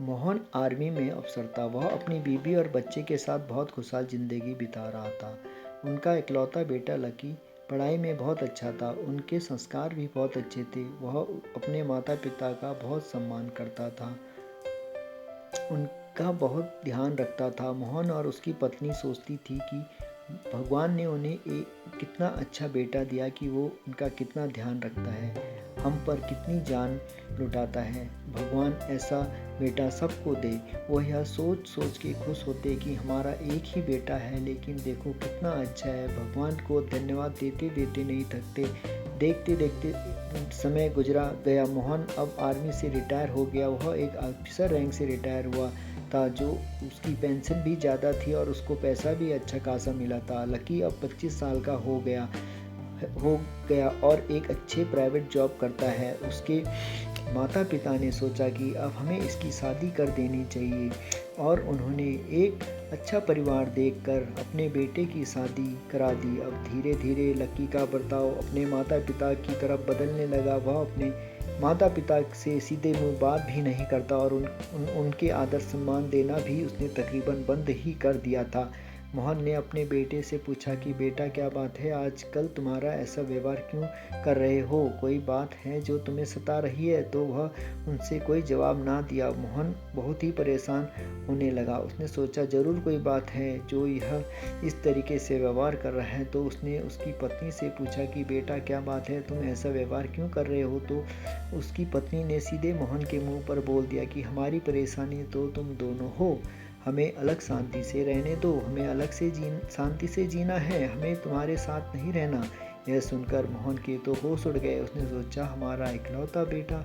Mohan army में अफसर था। वह अपनी बीवी और बच्चे के साथ बहुत खुशहाल ज़िंदगी बिता रहा था। उनका इकलौता बेटा लकी पढ़ाई में बहुत अच्छा था। उनके संस्कार भी बहुत अच्छे थे। वह अपने माता पिता का बहुत सम्मान करता था, उनका बहुत ध्यान रखता था। मोहन और उसकी पत्नी सोचती थी कि भगवान ने उन्हें एक कितना अच्छा बेटा दिया कि वो उनका कितना ध्यान रखता है, हम पर कितनी जान लुटाता है। भगवान ऐसा बेटा सबको दे। वह यह सोच सोच के खुश होते कि हमारा एक ही बेटा है, लेकिन देखो कितना अच्छा है। भगवान को धन्यवाद देते देते नहीं थकते। देखते देखते समय गुजरा गया। मोहन अब आर्मी से रिटायर हो गया। वह एक ऑफिसर रैंक से रिटायर हुआ था, जो उसकी पेंशन भी ज़्यादा थी और उसको पैसा भी अच्छा खासा मिला था। लकी अब 25 साल का हो गया और एक अच्छे प्राइवेट जॉब करता है। उसके माता पिता ने सोचा कि अब हमें इसकी शादी कर देनी चाहिए और उन्होंने एक अच्छा परिवार देखकर अपने बेटे की शादी करा दी। अब धीरे धीरे लकी का बर्ताव अपने माता पिता की तरफ बदलने लगा। वह अपने माता पिता से सीधे मुंह बात भी नहीं करता और उनके आदर सम्मान देना भी उसने तकरीबन बंद ही कर दिया था। मोहन ने अपने बेटे से पूछा कि बेटा क्या बात है, आजकल तुम्हारा ऐसा व्यवहार क्यों कर रहे हो? कोई बात है जो तुम्हें सता रही है? तो वह उनसे कोई जवाब ना दिया। मोहन बहुत ही परेशान होने लगा। उसने सोचा जरूर कोई बात है जो यह इस तरीके से व्यवहार कर रहा है। तो उसने उसकी पत्नी से पूछा कि बेटा क्या बात है, तुम ऐसा व्यवहार क्यों कर रहे हो? तो उसकी पत्नी ने सीधे मोहन के मुंह पर बोल दिया कि हमारी परेशानी तो तुम दोनों हो, हमें अलग शांति से रहने दो, हमें अलग से शांति से जीना है, हमें तुम्हारे साथ नहीं रहना। यह सुनकर मोहन के तो होश उड़ गए। उसने सोचा हमारा इकलौता बेटा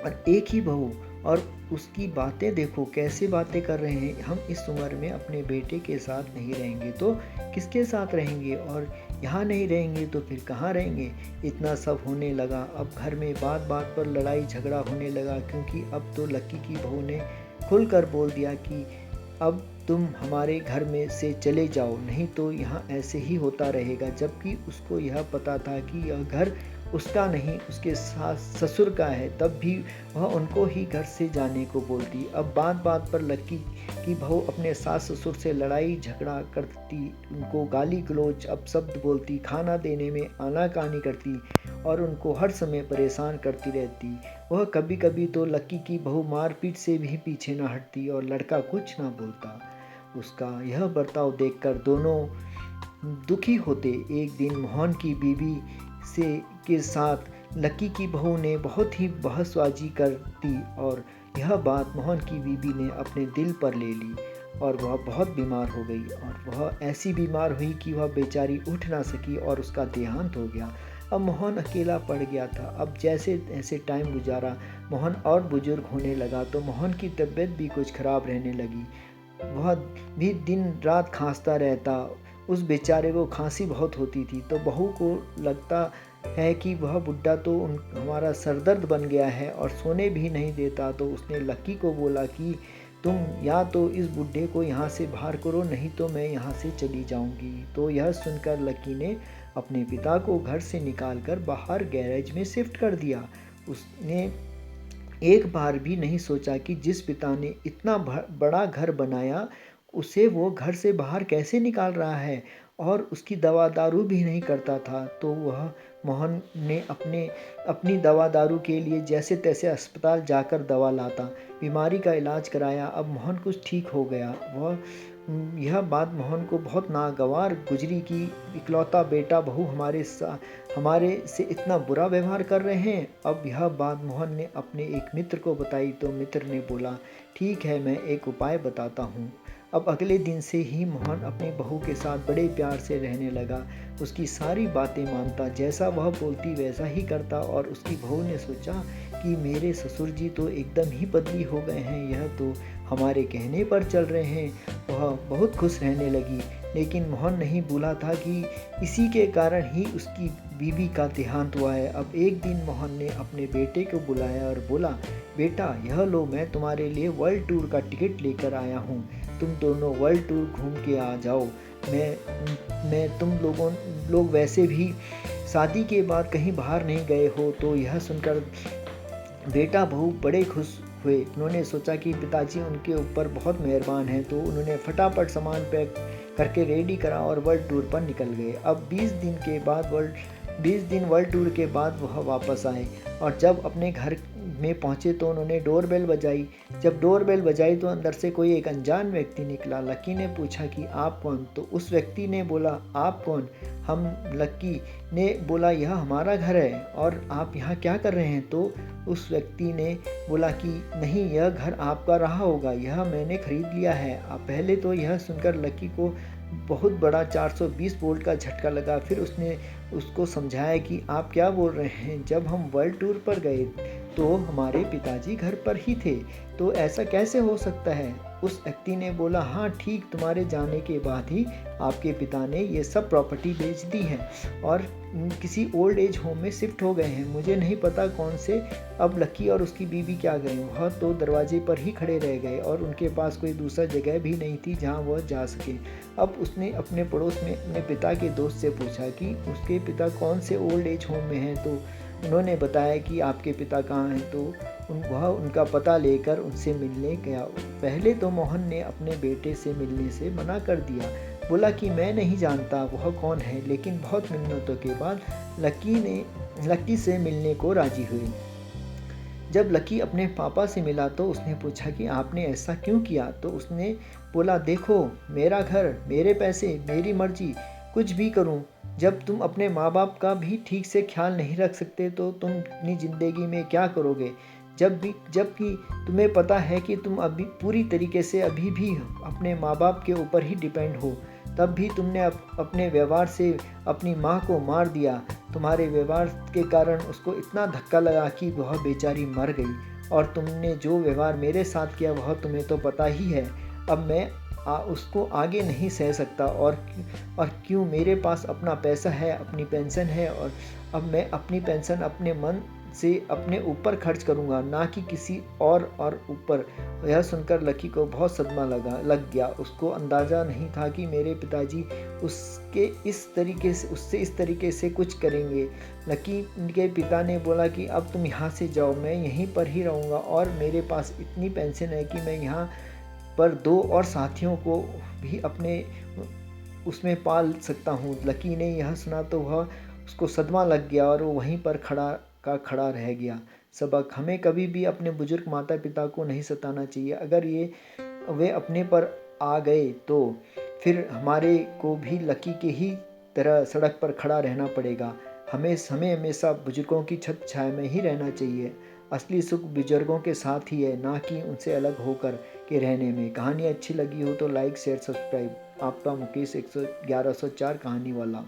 और एक ही बहू, और उसकी बातें देखो कैसे बातें कर रहे हैं। हम इस उम्र में अपने बेटे के साथ नहीं रहेंगे तो किसके साथ रहेंगे, और यहाँ नहीं रहेंगे तो फिर कहाँ रहेंगे। इतना सब होने लगा। अब घर में बात बात पर लड़ाई झगड़ा होने लगा, क्योंकि अब तो लकी की बहू ने खुलकर बोल दिया कि अब तुम हमारे घर में से चले जाओ, नहीं तो यहाँ ऐसे ही होता रहेगा। जबकि उसको यह पता था कि यह घर उसका नहीं, उसके सास ससुर का है, तब भी वह उनको ही घर से जाने को बोलती। अब बात बात पर लकी की बहू अपने सास ससुर से लड़ाई झगड़ा करती, उनको गाली गलौज अपशब्द बोलती, खाना देने में आनाकानी करती और उनको हर समय परेशान करती रहती। वह कभी कभी तो लकी की बहू मारपीट से भी पीछे न हटती और लड़का कुछ न बोलता। उसका यह बर्ताव देखकर दोनों दुखी होते। एक दिन मोहन की बीवी के साथ लकी की बहू ने बहुत ही बहसबाजी कर दी और यह बात मोहन की बीवी ने अपने दिल पर ले ली और वह बहुत बीमार हो गई। और वह ऐसी बीमार हुई कि वह बेचारी उठ ना सकी और उसका देहांत हो गया। अब मोहन अकेला पड़ गया था। अब जैसे ऐसे टाइम गुजारा, मोहन और बुजुर्ग होने लगा तो मोहन की तबीयत भी कुछ खराब रहने लगी। वह भी दिन रात खांसता रहता। उस बेचारे को खांसी बहुत होती थी, तो बहू को लगता है कि वह बुढ़ा तो हमारा सरदर्द बन गया है और सोने भी नहीं देता। तो उसने लकी को बोला कि तुम या तो इस बुढ़े को यहाँ से बाहर करो, नहीं तो मैं यहाँ से चली जाऊँगी। तो यह सुनकर लकी ने अपने पिता को घर से निकालकर बाहर गैरेज में शिफ्ट कर दिया। उसने एक बार भी नहीं सोचा कि जिस पिता ने इतना बड़ा घर बनाया उसे वो घर से बाहर कैसे निकाल रहा है, और उसकी दवा दारू भी नहीं करता था। तो वह मोहन ने अपनी दवा दारू के लिए जैसे तैसे अस्पताल जाकर दवा लाता, बीमारी का इलाज कराया। अब मोहन कुछ ठीक हो गया। यह बात मोहन को बहुत नागवार गुजरी कि इकलौता बेटा बहू हमारे से इतना बुरा व्यवहार कर रहे हैं। अब यह बात मोहन ने अपने एक मित्र को बताई तो मित्र ने बोला ठीक है, मैं एक उपाय बताता हूँ। अब अगले दिन से ही मोहन अपनी बहू के साथ बड़े प्यार से रहने लगा। उसकी सारी बातें मानता, जैसा वह बोलती वैसा ही करता। और उसकी बहू ने सोचा कि मेरे ससुर जी तो एकदम ही बदली हो गए हैं, यह तो हमारे कहने पर चल रहे हैं। वह बहुत खुश रहने लगी। लेकिन मोहन नहीं भूला था कि इसी के कारण ही उसकी बीवी का देहांत हुआ है। अब एक दिन मोहन ने अपने बेटे को बुलाया और बोला बेटा यह लो, मैं तुम्हारे लिए वर्ल्ड टूर का टिकट लेकर आया हूँ, तुम दोनों वर्ल्ड टूर घूम के आ जाओ। मैं तुम लोग वैसे भी शादी के बाद कहीं बाहर नहीं गए हो। तो यह सुनकर बेटा बहू बड़े खुश हुए। उन्होंने सोचा कि पिताजी उनके ऊपर बहुत मेहरबान हैं, तो उन्होंने फटाफट सामान पैक करके रेडी करा और वर्ल्ड टूर पर निकल गए। अब 20 दिन वर्ल्ड टूर के बाद वह वापस आए और जब अपने घर में पहुंचे तो उन्होंने डोरबेल बजाई। जब डोरबेल बजाई तो अंदर से कोई एक अनजान व्यक्ति निकला। लकी ने पूछा कि आप कौन? तो उस व्यक्ति ने बोला, आप कौन? हम लकी ने बोला, यह हमारा घर है और आप यहाँ क्या कर रहे हैं? तो उस व्यक्ति ने बोला कि नहीं, यह घर आपका रहा होगा, यह मैंने खरीद लिया है। पहले तो यह सुनकर लकी को बहुत बड़ा 420 वोल्ट का झटका लगा। फिर उसने उसको समझाया कि आप क्या बोल रहे हैं? जब हम वर्ल्ड टूर पर गए तो हमारे पिताजी घर पर ही थे, तो ऐसा कैसे हो सकता है? उस व्यक्ति ने बोला, हाँ ठीक, तुम्हारे जाने के बाद ही आपके पिता ने ये सब प्रॉपर्टी बेच दी है और किसी ओल्ड एज होम में शिफ्ट हो गए हैं। मुझे नहीं पता कौन से। अब लकी और उसकी बीवी क्या गए? वह तो दरवाजे पर ही खड़े रह गए और उनके पास कोई दूसरा जगह भी नहीं थी जहाँ वह जा सके। अब उसने अपने पड़ोस में अपने पिता के दोस्त से पूछा कि उसके पिता कौन से ओल्ड एज होम में हैं, तो उन्होंने बताया कि आपके पिता कहाँ हैं। तो वह उनका पता लेकर उनसे मिलने गया। पहले तो मोहन ने अपने बेटे से मिलने से मना कर दिया, बोला कि मैं नहीं जानता वह कौन है, लेकिन बहुत मिन्नतों के बाद लकी से मिलने को राजी हुई। जब लकी अपने पापा से मिला तो उसने पूछा कि आपने ऐसा क्यों किया? तो उसने बोला, देखो, मेरा घर, मेरे पैसे, मेरी मर्जी, कुछ भी करूं। जब तुम अपने माँ बाप का भी ठीक से ख्याल नहीं रख सकते तो तुम अपनी ज़िंदगी में क्या करोगे? जबकि तुम्हें पता है कि तुम अभी पूरी तरीके से अभी भी अपने माँ बाप के ऊपर ही डिपेंड हो, तब भी तुमने अपने व्यवहार से अपनी माँ को मार दिया। तुम्हारे व्यवहार के कारण उसको इतना धक्का लगा कि वह बेचारी मर गई और तुमने जो व्यवहार मेरे साथ किया वह तुम्हें तो पता ही है। अब मैं उसको आगे नहीं सह सकता और क्यों, मेरे पास अपना पैसा है, अपनी पेंशन है और अब मैं अपनी पेंशन अपने मन से अपने ऊपर खर्च करूंगा, ना कि किसी और ऊपर। यह सुनकर लकी को बहुत सदमा लग गया। उसको अंदाज़ा नहीं था कि मेरे पिताजी उससे इस तरीके से कुछ करेंगे। लकी के पिता ने बोला कि अब तुम यहाँ से जाओ, मैं यहीं पर ही रहूँगा और मेरे पास इतनी पेंशन है कि मैं यहाँ पर 2 और साथियों को भी अपने उसमें पाल सकता हूँ। लकी ने यह सुना तो उसको सदमा लग गया और वो वहीं पर खड़ा रह गया। सबक: हमें कभी भी अपने बुजुर्ग माता पिता को नहीं सताना चाहिए। अगर वे अपने पर आ गए तो फिर हमारे को भी लकी के ही तरह सड़क पर खड़ा रहना पड़ेगा। हमें हमेशा बुजुर्गों की छत्र छाया में ही रहना चाहिए। असली सुख बुजुर्गों के साथ ही है, ना कि उनसे अलग होकर के रहने में। कहानी अच्छी लगी हो तो लाइक, शेयर, सब्सक्राइब। आपका मुकेश 1104 कहानी वाला।